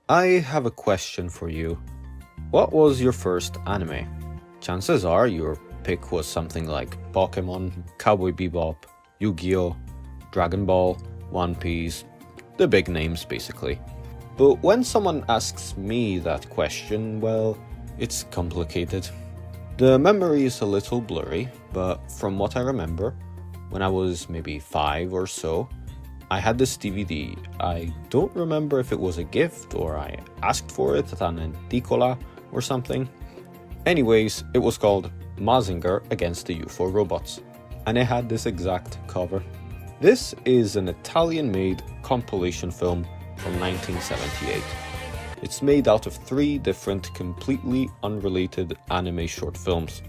I have a question for you. What was your first anime? Chances are your pick was something like Pokemon, Cowboy Bebop, Yu-Gi-Oh!, Dragon Ball, One Piece, the big names basically. But when someone asks me that question, well, it's complicated. The memory is a little blurry, but from what I remember, when I was maybe 5 or so, I had this DVD. I don't remember if it was a gift or I asked for it at an anticola or something. Anyways, it was called Mazinger Against the UFO Robots, and it had this exact cover. This is an Italian-made compilation film from 1978. It's made out of 3 different, completely unrelated anime short films.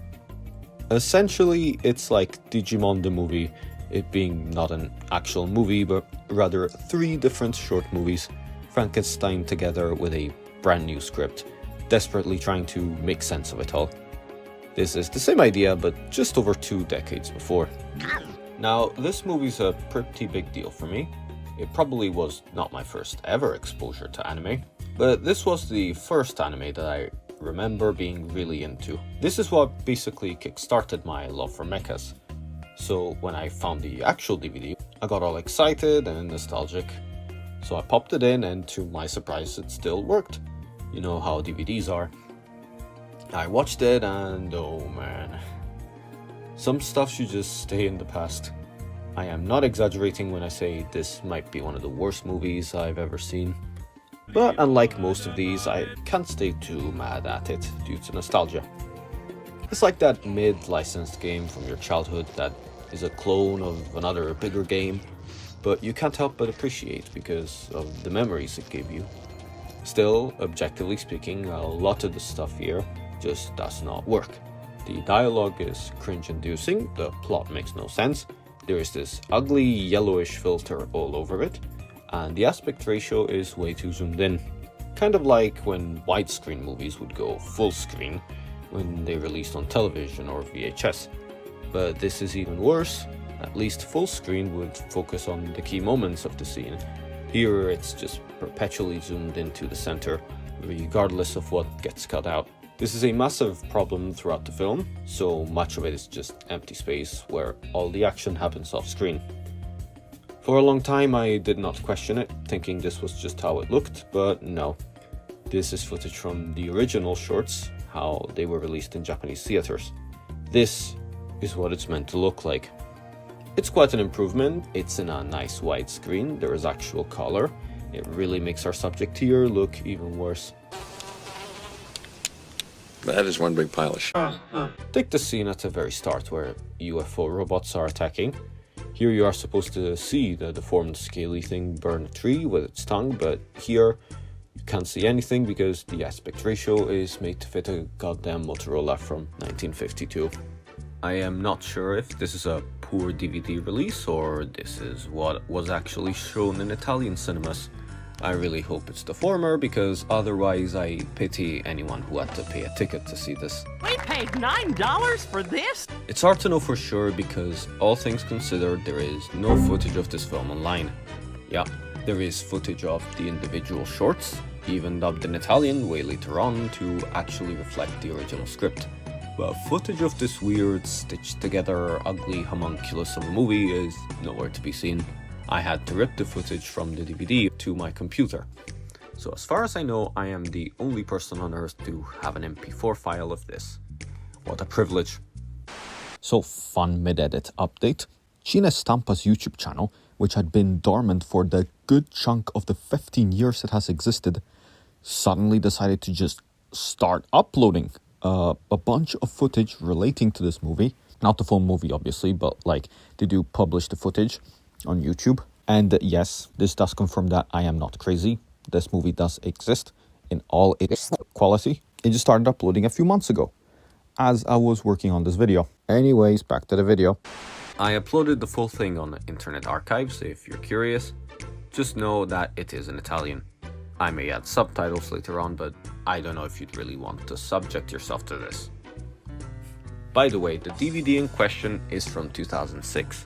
Essentially, it's like Digimon the movie, it being not an actual movie, but rather 3 different short movies, Frankenstein together with a brand new script, desperately trying to make sense of it all. This is the same idea, but just over 2 decades before. Now, this movie's a pretty big deal for me. It probably was not my first ever exposure to anime, but this was the first anime that I remember being really into. This is what basically kickstarted my love for mechas. So when I found the actual DVD, I got all excited and nostalgic. So I popped it in, and to my surprise it still worked. You know how DVDs are. I watched it and oh man. Some stuff should just stay in the past. I am not exaggerating when I say this might be one of the worst movies I've ever seen. But unlike most of these, I can't stay too mad at it due to nostalgia. It's like that mid-licensed game from your childhood that is a clone of another bigger game, but you can't help but appreciate because of the memories it gave you. Still, objectively speaking, a lot of the stuff here just does not work. The dialogue is cringe-inducing, the plot makes no sense, there is this ugly yellowish filter all over it, and the aspect ratio is way too zoomed in. Kind of like when widescreen movies would go full screen when they released on television or VHS. But this is even worse. At least full screen would focus on the key moments of the scene. Here it's just perpetually zoomed into the center, regardless of what gets cut out. This is a massive problem throughout the film, so much of it is just empty space where all the action happens off screen. For a long time I did not question it, thinking this was just how it looked, but no. This is footage from the original shorts, how they were released in Japanese theaters. This is what it's meant to look like. It's quite an improvement, it's in a nice widescreen, there is actual color. It really makes our subject here look even worse. That is one big pile of shit. Take the scene at the very start where UFO robots are attacking. Here you are supposed to see the deformed scaly thing burn a tree with its tongue, but here you can't see anything because the aspect ratio is made to fit a goddamn Motorola from 1952. I am not sure if this is a poor DVD release or this is what was actually shown in Italian cinemas. I really hope it's the former because otherwise I pity anyone who had to pay a ticket to see this. We paid $9 for this? It's hard to know for sure because all things considered there is no footage of this film online. Yeah, there is footage of the individual shorts, even dubbed in Italian way later on to actually reflect the original script. But footage of this weird, stitched together, ugly homunculus of a movie is nowhere to be seen. I had to rip the footage from the DVD to my computer. So as far as I know, I am the only person on earth to have an MP4 file of this. What a privilege. So fun mid-edit update. Cine Stampa's YouTube channel, which had been dormant for the good chunk of the 15 years it has existed, suddenly decided to just start uploading a bunch of footage relating to this movie. Not the full movie obviously, but like they do publish the footage on YouTube. And yes, this does confirm that I am not crazy. This movie does exist in all its quality. It just started uploading a few months ago as I was working on this video. Anyways, back to the video. I uploaded the full thing on the Internet Archive, so if you're curious, just know that it is in Italian. I may add subtitles later on, but I don't know if you'd really want to subject yourself to this. By the way, the DVD in question is from 2006.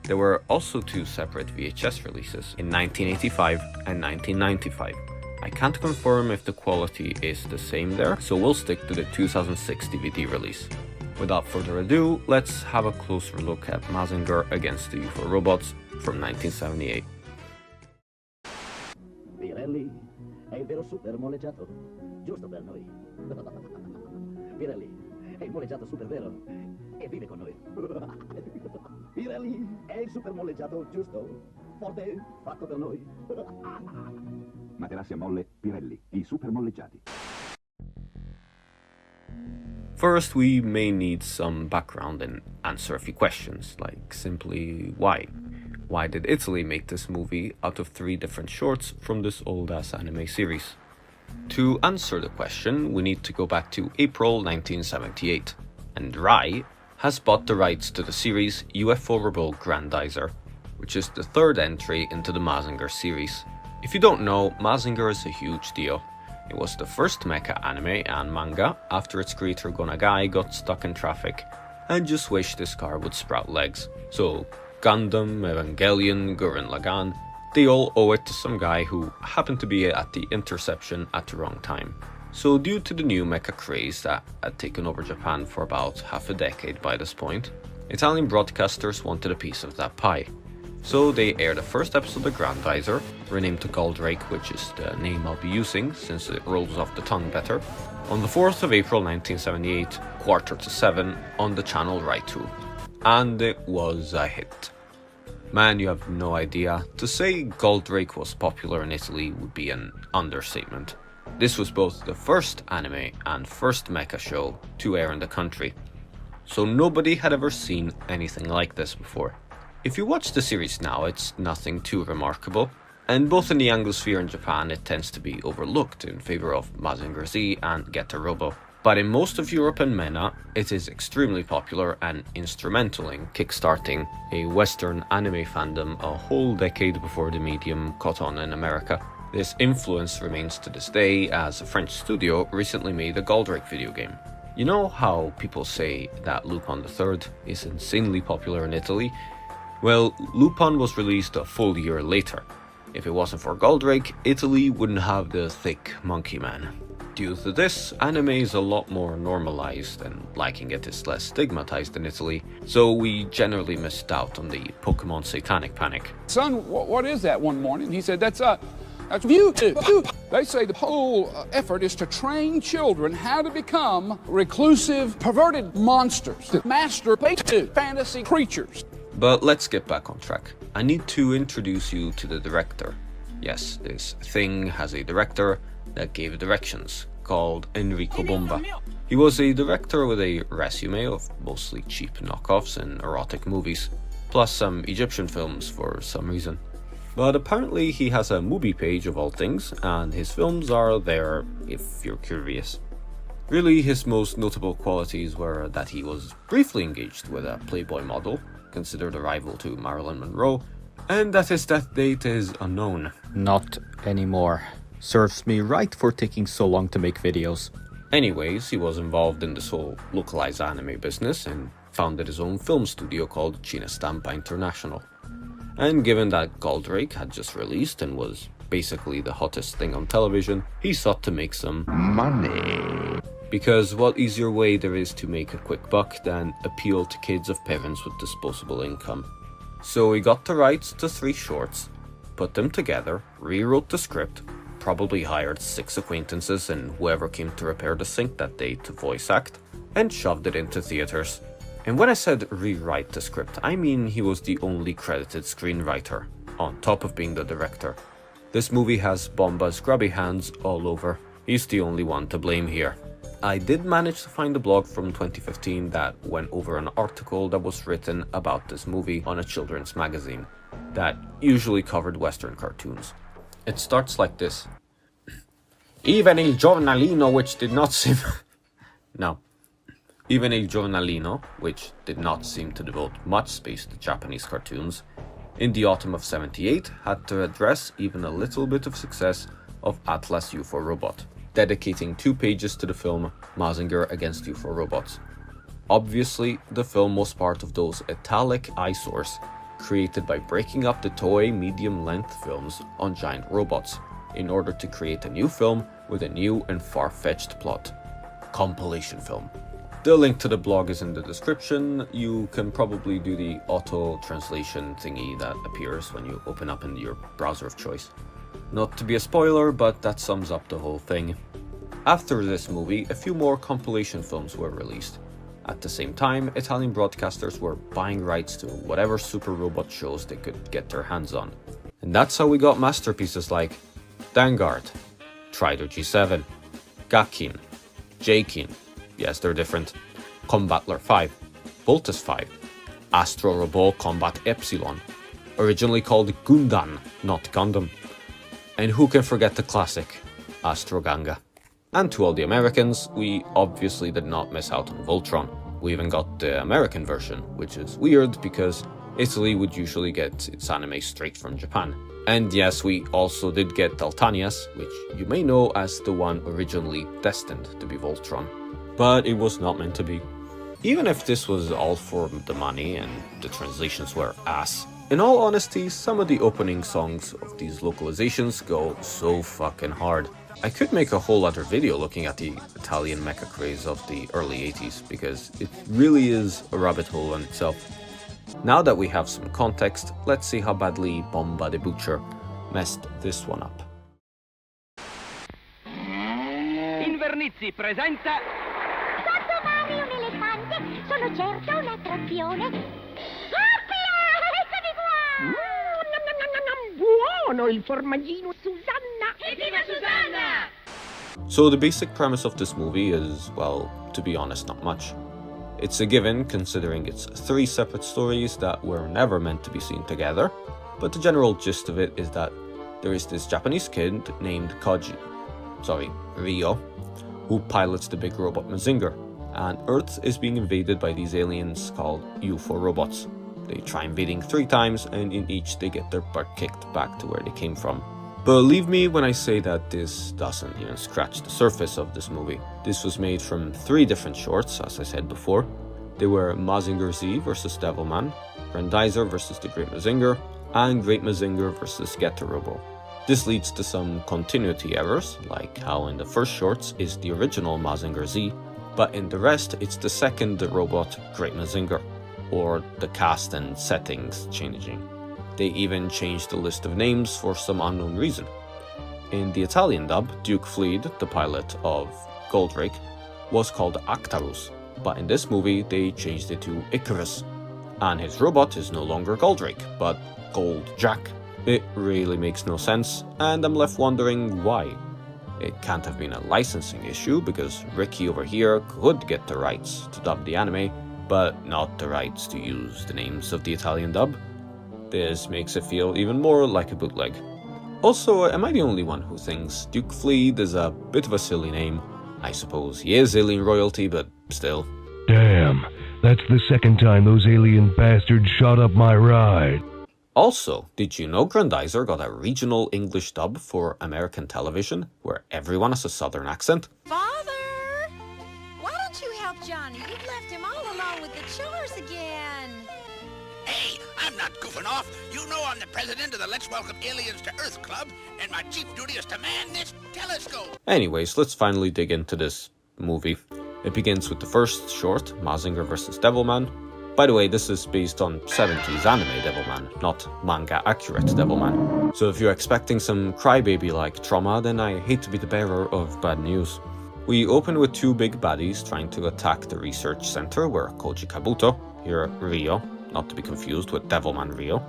There were also 2 separate VHS releases in 1985 and 1995. I can't confirm if the quality is the same there, so we'll stick to the 2006 DVD release. Without further ado, let's have a closer look at Mazinger against the UFO robots from 1978. Pirelli è il vero super molleggiato, giusto per noi. Pirelli è il molleggiato super vero e vive con noi. Pirelli è il super molleggiato giusto, forte, fatto per noi. Materassi a molle Pirelli, i super molleggiati. First, we may need some background and answer a few questions, like simply why? Why did Italy make this movie out of 3 different shorts from this old-ass anime series? To answer the question, we need to go back to April 1978, and Rai has bought the rights to the series UFO Rebel Grandizer, which is the 3rd entry into the Mazinger series. If you don't know, Mazinger is a huge deal. It was the first mecha anime and manga after its creator Gonagai got stuck in traffic and just wished his car would sprout legs. So Gundam, Evangelion, Gurren Lagann, they all owe it to some guy who happened to be at the interception at the wrong time. So due to the new mecha craze that had taken over Japan for about half a decade by this point, Italian broadcasters wanted a piece of that pie. So they aired the first episode of Grandizer, renamed to Goldrake, which is the name I'll be using since it rolls off the tongue better, on the 4th of April 1978, 6:45 on the channel Rai 2. And it was a hit. Man, you have no idea. To say Goldrake was popular in Italy would be an understatement. This was both the first anime and first mecha show to air in the country, so nobody had ever seen anything like this before. If you watch the series now, it's nothing too remarkable, and both in the Anglosphere and Japan it tends to be overlooked in favor of Mazinger Z and Getter Robo. But in most of Europe and MENA, it is extremely popular and instrumental in kickstarting a Western anime fandom a whole decade before the medium caught on in America. This influence remains to this day, as a French studio recently made a Goldrake video game. You know how people say that Lupin III is insanely popular in Italy? Well, Lupin was released a full year later. If it wasn't for Goldrake, Italy wouldn't have the thick monkey man. Due to this, anime is a lot more normalized and liking it is less stigmatized in Italy, so we generally missed out on the Pokemon satanic panic. Son, what is that one morning? He said, that's YouTube. They say the whole effort is to train children how to become reclusive, perverted monsters that masturbate fantasy creatures. But let's get back on track. I need to introduce you to the director. Yes, this thing has a director that gave directions, called Enrico Bomba. He was a director with a resume of mostly cheap knockoffs and erotic movies, plus some Egyptian films for some reason. But apparently he has a movie page of all things, and his films are there if you're curious. Really, his most notable qualities were that he was briefly engaged with a Playboy model, considered a rival to Marilyn Monroe, and that his death date is unknown. Not anymore. Serves me right for taking so long to make videos. Anyways, he was involved in this whole localized anime business and founded his own film studio called Cinestampa International. And given that Goldrake had just released and was basically the hottest thing on television, he sought to make some money. Because what easier way there is to make a quick buck than appeal to kids of parents with disposable income. So he got the rights to 3 shorts, put them together, rewrote the script, probably hired 6 acquaintances and whoever came to repair the sink that day to voice act, and shoved it into theaters. And when I said rewrite the script, I mean he was the only credited screenwriter, on top of being the director. This movie has Bomba's grubby hands all over. He's the only one to blame here. I did manage to find a blog from 2015 that went over an article that was written about this movie on a children's magazine that usually covered Western cartoons. It starts like this. Even il giornalino which did not seem... No. Even il giornalino, which did not seem to devote much space to Japanese cartoons, in the autumn of '78 had to address even a little bit of success of Atlas UFO Robot, dedicating 2 pages to the film Mazinger against UFO Robots. Obviously, the film was part of those italic eyesores created by breaking up the toy medium-length films on giant robots, in order to create a new film with a new and far-fetched plot. Compilation film. The link to the blog is in the description. You can probably do the auto-translation thingy that appears when you open up in your browser of choice. Not to be a spoiler, but that sums up the whole thing. After this movie, a few more compilation films were released. At the same time, Italian broadcasters were buying rights to whatever super robot shows they could get their hands on. And that's how we got masterpieces like Vanguard, Trider G7, Gakkin, Jkin, yes they're different, Combattler 5, Voltus 5, Astro Robot Combat Epsilon, originally called Gundam, not Gundam. And who can forget the classic, Astro Ganga. And to all the Americans, we obviously did not miss out on Voltron. We even got the American version, which is weird because Italy would usually get its anime straight from Japan. And yes, we also did get Daltanias, which you may know as the one originally destined to be Voltron. But it was not meant to be. Even if this was all for the money and the translations were ass, in all honesty, some of the opening songs of these localizations go so fucking hard. I could make a whole other video looking at the Italian mecha craze of the early 80s, because it really is a rabbit hole in itself. Now that we have some context, let's see how badly Bomba the Butcher messed this one up. Invernizzi presenta Sotto mare un elefante, sono certo un'attrazione. Appia! Eccomi qua! buono il formaggino Susanna! Evviva Susanna! So the basic premise of this movie is, well, to be honest, not much. It's a given considering it's 3 separate stories that were never meant to be seen together, but the general gist of it is that there is this Japanese kid named Ryo, who pilots the big robot Mazinger, and Earth is being invaded by these aliens called UFO robots. They try invading 3 times, and in each they get their butt kicked back to where they came from. Believe me when I say that this doesn't even scratch the surface of this movie. This was made from 3 different shorts, as I said before. They were Mazinger Z vs Devilman, Grandizer vs the Great Mazinger, and Great Mazinger vs Getter Robo. This leads to some continuity errors, like how in the first shorts is the original Mazinger Z, but in the rest it's the second robot Great Mazinger, or the cast and settings changing. They even changed the list of names for some unknown reason. In the Italian dub, Duke Fleed, the pilot of Goldrake, was called Actarus, but in this movie they changed it to Icarus, and his robot is no longer Goldrake, but Gold Jack. It really makes no sense, and I'm left wondering why. It can't have been a licensing issue, because Ricky over here could get the rights to dub the anime, but not the rights to use the names of the Italian dub. This makes it feel even more like a bootleg. Also, am I the only one who thinks Duke Fleed is a bit of a silly name? I suppose he is alien royalty, but still. Damn, that's the second time those alien bastards shot up my ride. Also, did you know Grandizer got a regional English dub for American television, where everyone has a southern accent? Father! Why don't you help Johnny? You've left him all alone with the chores again. Hey, I'm not goofing off. You know I'm the president of the Let's Welcome Aliens to Earth Club, and my chief duty is to man this telescope. Anyways, let's finally dig into this movie. It begins with the first short, Mazinger vs Devilman. By the way, this is based on 70s anime Devilman, not manga-accurate Devilman. So if you're expecting some crybaby-like trauma, then I hate to be the bearer of bad news. We open with 2 big baddies trying to attack the research center where Koji Kabuto, here Ryo, not to be confused with Devilman Ryo,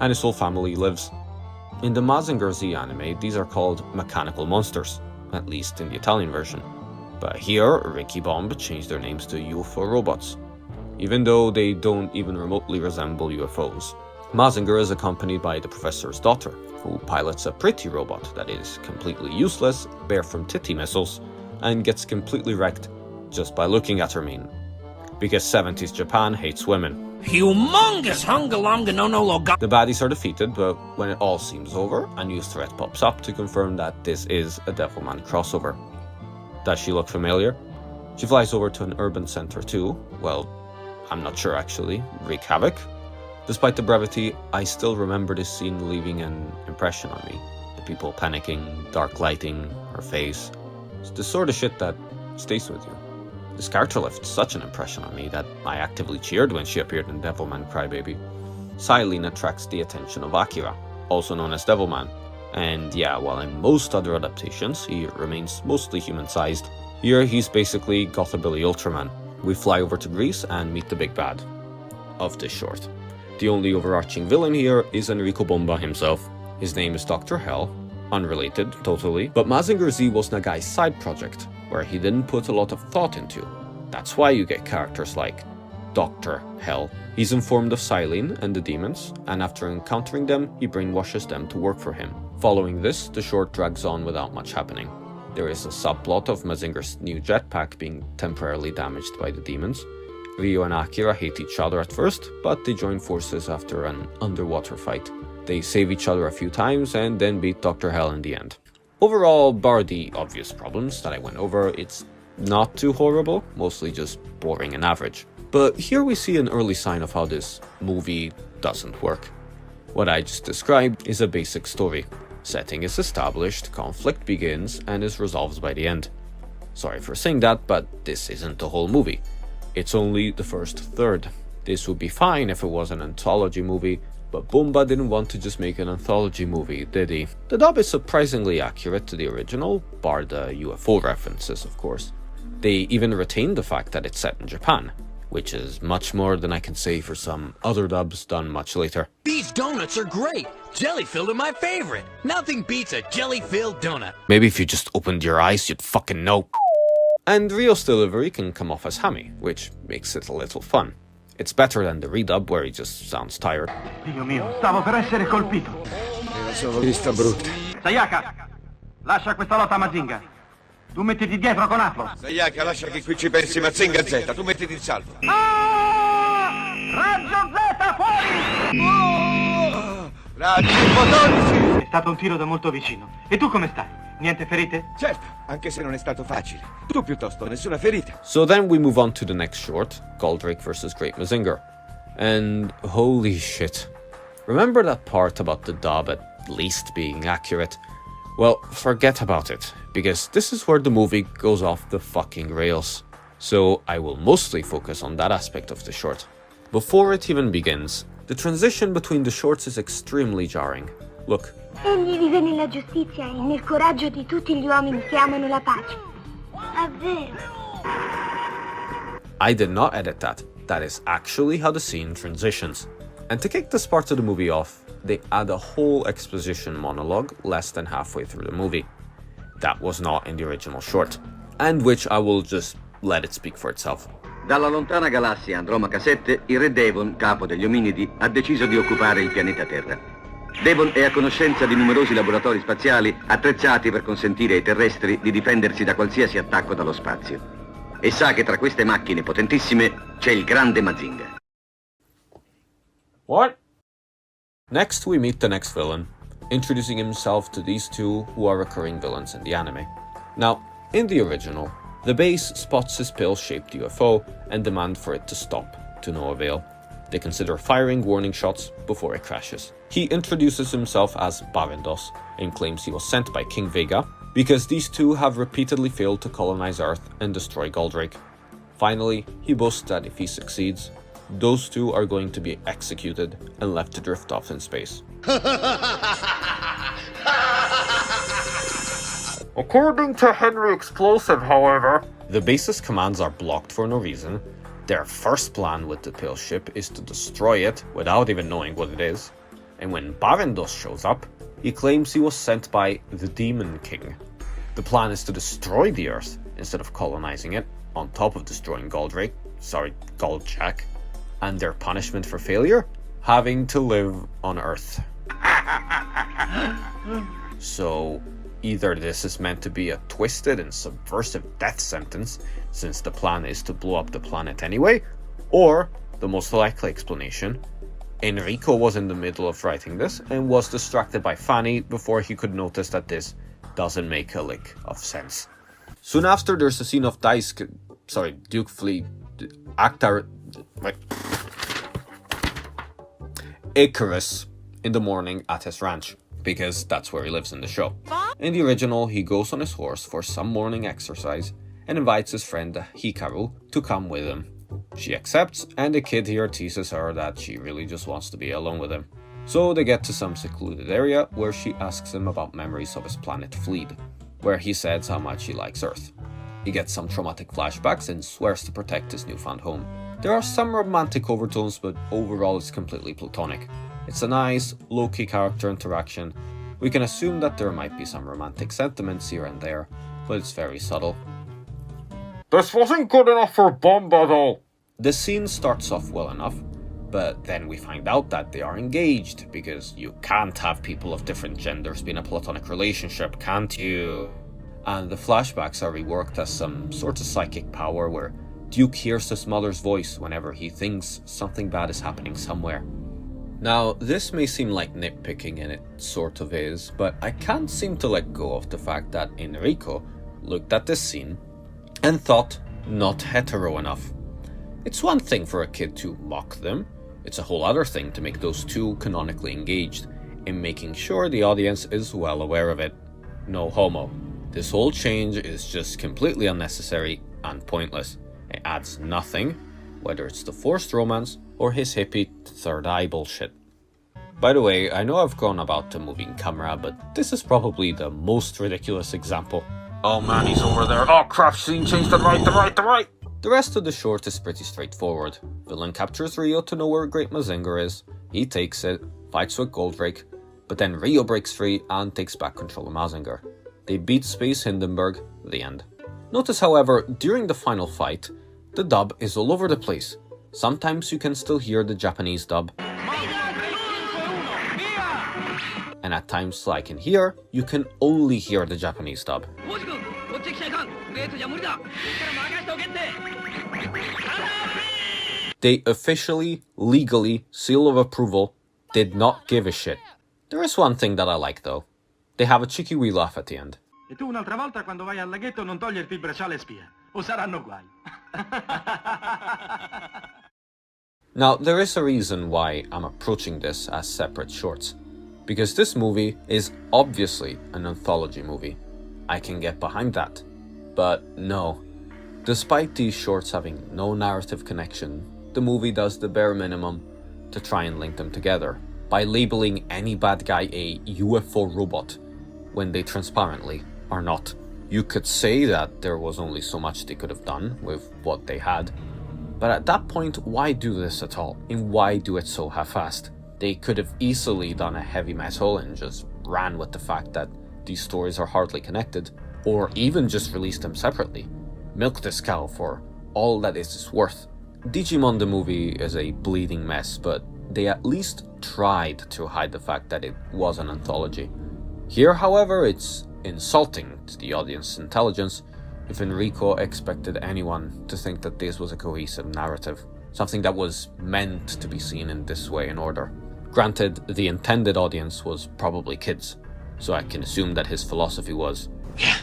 and his whole family lives. In the Mazinger Z anime, these are called mechanical monsters, at least in the Italian version. But here, Ricky Bomb changed their names to UFO robots, even though they don't even remotely resemble UFOs. Mazinger is accompanied by the professor's daughter, who pilots a pretty robot that is completely useless, bare from titty missiles, and gets completely wrecked just by looking at her mane. Because 70s Japan hates women. Humongous hungalonga no no loga. The baddies are defeated, but when it all seems over, a new threat pops up to confirm that this is a Devilman crossover. Does she look familiar? She flies over to an urban center too. Well, I'm not sure actually. Wreak havoc? Despite the brevity, I still remember this scene leaving an impression on me. The people panicking, dark lighting, her face. It's the sort of shit that stays with you. This character left such an impression on me that I actively cheered when she appeared in Devilman Crybaby. Silene attracts the attention of Akira, also known as Devilman. And yeah, while in most other adaptations he remains mostly human-sized, here he's basically Gothabilly Ultraman. We fly over to Greece and meet the big bad of this short. The only overarching villain here is Enrico Bomba himself. His name is Dr. Hell, unrelated totally, but Mazinger Z was Nagai's side project, where he didn't put a lot of thought into. That's why you get characters like Dr. Hell. He's informed of Silene and the demons, and after encountering them, he brainwashes them to work for him. Following this, the short drags on without much happening. There is a subplot of Mazinger's new jetpack being temporarily damaged by the demons. Ryo and Akira hate each other at first, but they join forces after an underwater fight. They save each other a few times and then beat Dr. Hell in the end. Overall, bar the obvious problems that I went over, it's not too horrible, mostly just boring and average. But here we see an early sign of how this movie doesn't work. What I just described is a basic story. Setting is established, conflict begins, and is resolved by the end. Sorry for saying that, but this isn't the whole movie. It's only the first third. This would be fine if it was an anthology movie, but Bomba didn't want to just make an anthology movie, did he? The dub is surprisingly accurate to the original, bar the UFO references, of course. They even retained the fact that it's set in Japan, which is much more than I can say for some other dubs done much later. These donuts are great. Jelly-filled are my favorite. Nothing beats a jelly-filled donut. Maybe if you just opened your eyes, you'd fucking know. And Ryo's delivery can come off as hammy, which makes it a little fun. It's better than the redub where he just sounds tired. Dio mio, stavo per essere colpito. Me la sono vista brutta. Sayaka, lascia questa lotta a Mazinga. Tu mettiti dietro con Atlas. Sayaka, lascia che qui ci pensi Mazinga Z, tu mettiti in salvo. Ah! Raggio Z, fuori! Raggi fotonici! È stato un tiro da molto vicino. E tu come stai? Niente ferite? Certo, anche se non è stato facile. Tu piuttosto, nessuna ferita. So then we move on to the next short, Goldrake vs. Great Mazinger. And holy shit. Remember that part about the dub at least being accurate? Well, forget about it, because this is where the movie goes off the fucking rails. So I will mostly focus on that aspect of the short. Before it even begins, the transition between the shorts is extremely jarring. Look. Egli vive nella giustizia e nel coraggio di tutti gli uomini che amano la pace. È vero. I did not edit that. That is actually how the scene transitions. And to kick this part of the movie off, they add a whole exposition monologue less than halfway through the movie. That was not in the original short, and which I will just let it speak for itself. Dalla lontana galassia Andromaca 7, il re Devon, capo degli ominidi, ha deciso di occupare il pianeta Terra. Devon è a conoscenza di numerosi laboratori spaziali attrezzati per consentire ai terrestri di difendersi da qualsiasi attacco dallo spazio. E sa che tra queste macchine potentissime c'è il grande Mazinga. What? Next we meet the next villain, introducing himself to these two who are recurring villains in the anime. Now, in the original, the base spots his pill-shaped UFO and demand for it to stop, to no avail. They consider firing warning shots before it crashes. He introduces himself as Barendos and claims he was sent by King Vega because these two have repeatedly failed to colonize Earth and destroy Goldrake. Finally, he boasts that if he succeeds, those two are going to be executed and left to drift off in space. According to Henry Explosive, however, the base's commands are blocked for no reason. Their first plan with the pill ship is to destroy it without even knowing what it is. And when Barendos shows up, he claims he was sent by the Demon King. The plan is to destroy the Earth instead of colonizing it, on top of destroying Goldjack. And their punishment for failure? Having to live on Earth. So, either this is meant to be a twisted and subversive death sentence, since the plan is to blow up the planet anyway, or, the most likely explanation, Enrico was in the middle of writing this and was distracted by Fanny before he could notice that this doesn't make a lick of sense. Soon after, there's a scene of Duke Flea, Icarus in the morning at his ranch. because that's where he lives in the show. In the original, he goes on his horse for some morning exercise and invites his friend Hikaru to come with him. She accepts, and the kid here teases her that she really just wants to be alone with him. So they get to some secluded area where she asks him about memories of his planet Fleed, where he says how much he likes Earth. He gets some traumatic flashbacks and swears to protect his newfound home. There are some romantic overtones, but overall it's completely platonic. It's a nice, low-key character interaction. We can assume that there might be some romantic sentiments here and there, but it's very subtle. This wasn't good enough for bomb battle! The scene starts off well enough, but then we find out that they are engaged, because you can't have people of different genders be in a platonic relationship, can't you? And the flashbacks are reworked as some sort of psychic power where Duke hears his mother's voice whenever he thinks something bad is happening somewhere. Now, this may seem like nitpicking, and it sort of is, but I can't seem to let go of the fact that Enrico looked at this scene and thought not hetero enough. It's one thing for a kid to mock them, it's a whole other thing to make those two canonically engaged, in making sure the audience is well aware of it. No homo. This whole change is just completely unnecessary and pointless. It adds nothing, whether it's the forced romance or his hippie third eye bullshit. By the way, I know I've gone about the moving camera, but this is probably the most ridiculous example. Oh man, he's over there. Oh crap, scene changed the right. The rest of the short is pretty straightforward. Villain captures Rio to know where Great Mazinger is, he takes it, fights with Goldrake, but then Rio breaks free and takes back control of Mazinger. They beat Space Hindenburg, the end. Notice however, during the final fight, the dub is all over the place. Sometimes you can still hear the Japanese dub, and at times like in here, you can only hear the Japanese dub. They officially, legally, seal of approval, did not give a shit. There is one thing that I like though. They have a cheeky wee laugh at the end. E tu un'altra volta quando vai al laghetto non toglierti il bracciale spia, o saranno guai. Now, there is a reason why I'm approaching this as separate shorts. Because this movie is obviously an anthology movie. I can get behind that. But no. Despite these shorts having no narrative connection, the movie does the bare minimum to try and link them together by labeling any bad guy a UFO robot when they transparently are not. You could say that there was only so much they could have done with what they had, but at that point, why do this at all? And why do it so half-assed? They could have easily done a heavy metal and just ran with the fact that these stories are hardly connected, or even just released them separately. Milk this cow for all that it is worth. Digimon the movie is a bleeding mess, but they at least tried to hide the fact that it was an anthology. Here, however, it's insulting to the audience's intelligence if Enrico expected anyone to think that this was a cohesive narrative, something that was meant to be seen in this way and order. Granted, the intended audience was probably kids, so I can assume that his philosophy was, Yeah,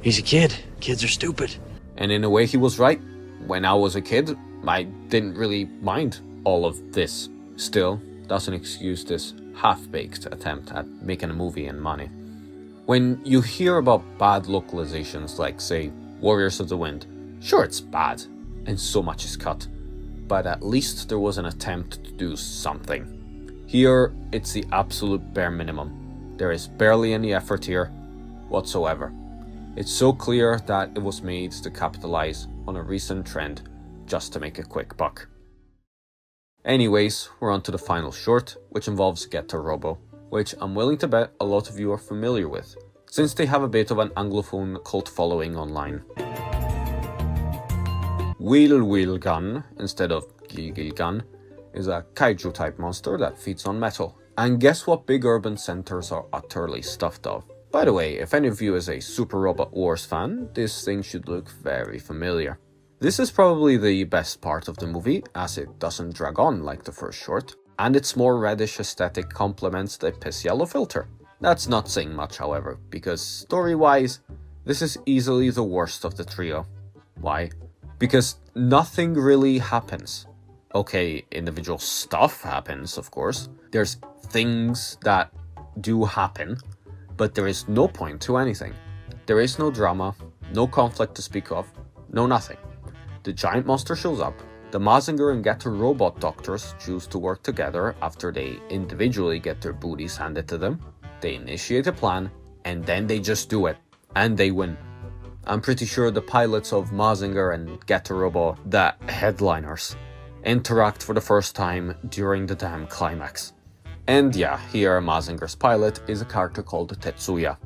he's a kid. Kids are stupid. And in a way he was right. When I was a kid, I didn't really mind all of this. Still, doesn't excuse this half-baked attempt at making a movie and money. When you hear about bad localizations like, say, Warriors of the Wind, sure it's bad, and so much is cut, but at least there was an attempt to do something. Here, it's the absolute bare minimum. There is barely any effort here whatsoever. It's so clear that it was made to capitalize on a recent trend just to make a quick buck. Anyways, we're on to the final short, which involves Getter Robo, which I'm willing to bet a lot of you are familiar with, since they have a bit of an anglophone cult following online. Wheel Gun, instead of Gil Gun, is a kaiju type monster that feeds on metal. And guess what big urban centers are utterly stuffed of? By the way, if any of you is a Super Robot Wars fan, this thing should look very familiar. This is probably the best part of the movie, as it doesn't drag on like the first short, and its more reddish aesthetic complements the piss yellow filter. That's not saying much, however, because story-wise, this is easily the worst of the trio. Why? Because nothing really happens. Okay, individual stuff happens, of course. There's things that do happen, but there is no point to anything. There is no drama, no conflict to speak of, no nothing. The giant monster shows up, the Mazinger and Getter robot doctors choose to work together after they individually get their booties handed to them. They initiate a plan, and then they just do it, and they win. I'm pretty sure the pilots of Mazinger and Getter Robot, the headliners, interact for the first time during the damn climax. And yeah, here Mazinger's pilot is a character called Tetsuya.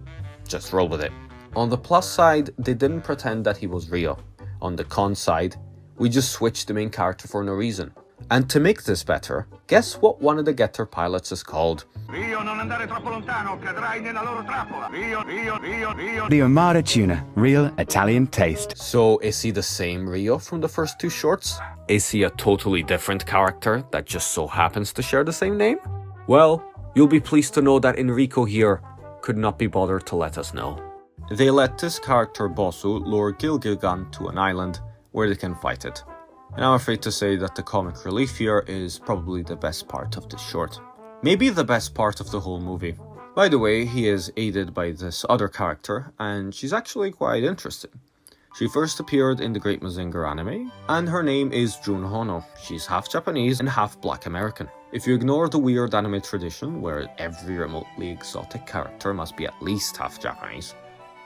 Just roll with it. On the plus side, they didn't pretend that he was real. On the con side, we just switched the main character for no reason. And to make this better, guess what one of the Getter pilots is called? Rio, non andare troppo lontano, cadrai nella loro trappola. Rio. The Amara tuna, real Italian taste. So is he the same Rio from the first two shorts? Is he a totally different character that just so happens to share the same name? Well, you'll be pleased to know that Enrico here could not be bothered to let us know. They let this character Bosu lure Gilgilgan to an island where they can fight it. And I'm afraid to say that the comic relief here is probably the best part of this short. Maybe the best part of the whole movie. By the way, he is aided by this other character, and she's actually quite interesting. She first appeared in the Great Mazinger anime, and her name is Jun Hono. She's half Japanese and half Black American. If you ignore the weird anime tradition where every remotely exotic character must be at least half Japanese,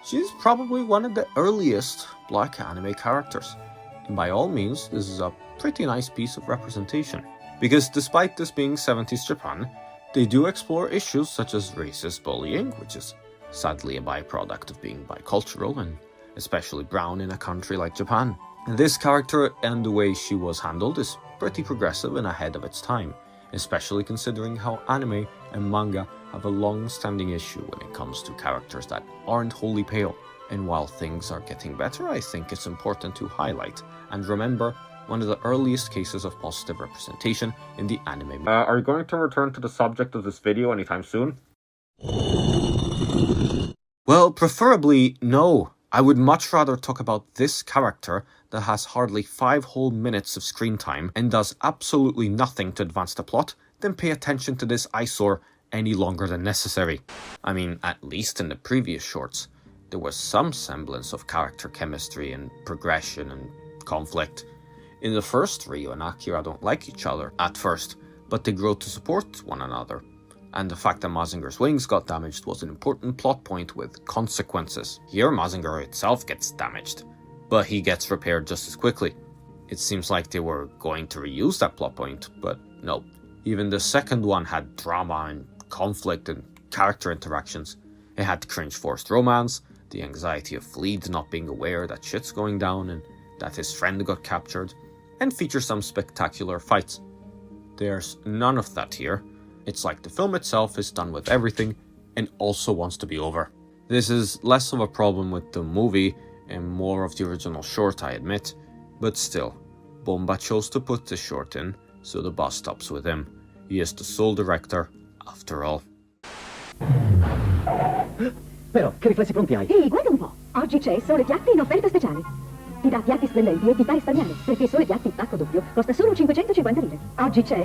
she's probably one of the earliest Black anime characters. And by all means, this is a pretty nice piece of representation. Because despite this being 70s Japan, they do explore issues such as racist bullying, which is sadly a byproduct of being bicultural and especially brown in a country like Japan. And this character and the way she was handled is pretty progressive and ahead of its time, especially considering how anime and manga have a long-standing issue when it comes to characters that aren't wholly pale. And while things are getting better, I think it's important to highlight and remember one of the earliest cases of positive representation in the anime. Are you going to return to the subject of this video anytime soon? Well, preferably no. I would much rather talk about this character that has hardly 5 whole minutes of screen time and does absolutely nothing to advance the plot than pay attention to this eyesore any longer than necessary. I mean, at least in the previous shorts, there was some semblance of character chemistry and progression and conflict. In the first, Ryo and Akira don't like each other at first, but they grow to support one another. And the fact that Mazinger's wings got damaged was an important plot point with consequences. Here, Mazinger itself gets damaged, but he gets repaired just as quickly. It seems like they were going to reuse that plot point, but no. Even the second one had drama and conflict and character interactions. It had cringe forced romance, the anxiety of Fleed not being aware that shit's going down and that his friend got captured, and features some spectacular fights. There's none of that here. It's like the film itself is done with everything and also wants to be over. This is less of a problem with the movie and more of the original short, I admit, but still, Bomba chose to put this short in, so the bus stops with him. He is the sole director, after all. Però, che riflessi pronti hai? Ehi, guarda un po'. Oggi c'è Sole Piatti in offerta speciale. Ti dà piatti splendenti e ti fa risparmiare, perché Sole Piatti pacco doppio costa solo 550 lire. Oggi c'è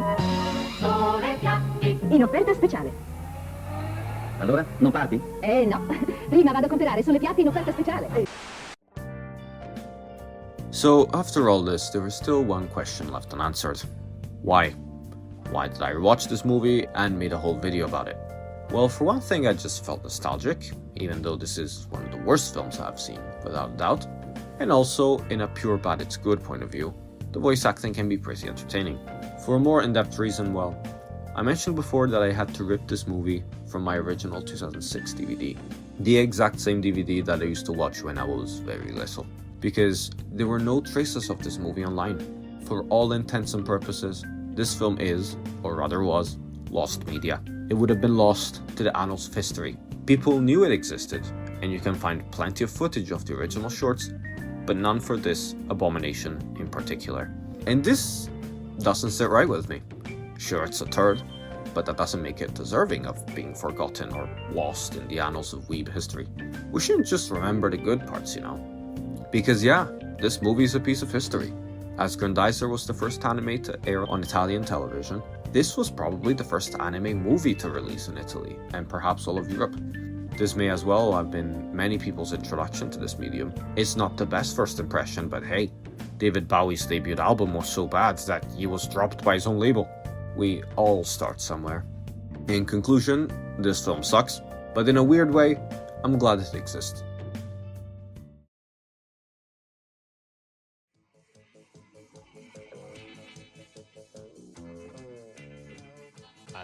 Sole Piatti in offerta speciale. Allora, non parti? No. Prima vado a comprare Sole Piatti in offerta speciale. So, after all this, there is still one question left unanswered. Why? Why did I rewatch this movie and made a whole video about it? Well, for one thing, I just felt nostalgic, even though this is one of the worst films I've seen, without a doubt. And also, in a pure bad it's good point of view, the voice acting can be pretty entertaining. For a more in-depth reason, well, I mentioned before that I had to rip this movie from my original 2006 DVD. The exact same DVD that I used to watch when I was very little. Because there were no traces of this movie online. For all intents and purposes, this film is, or rather was, lost media. It would have been lost to the annals of history. People knew it existed, and you can find plenty of footage of the original shorts, but none for this abomination in particular. And this doesn't sit right with me. Sure, it's a turd, but that doesn't make it deserving of being forgotten or lost in the annals of weeb history. We shouldn't just remember the good parts, you know? Because yeah, this movie is a piece of history. As Grandizer was the first anime to air on Italian television, this was probably the first anime movie to release in Italy, and perhaps all of Europe. This may as well have been many people's introduction to this medium. It's not the best first impression, but hey, David Bowie's debut album was so bad that he was dropped by his own label. We all start somewhere. In conclusion, this film sucks, but in a weird way, I'm glad it exists.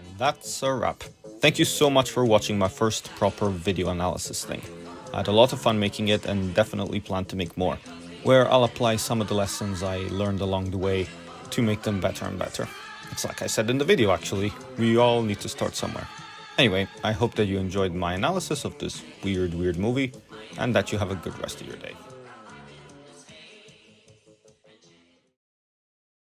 And that's a wrap. Thank you so much for watching my first proper video analysis thing. I had a lot of fun making it and definitely plan to make more, where I'll apply some of the lessons I learned along the way to make them better and better. It's like I said in the video actually, we all need to start somewhere. Anyway, I hope that you enjoyed my analysis of this weird movie and that you have a good rest of your day.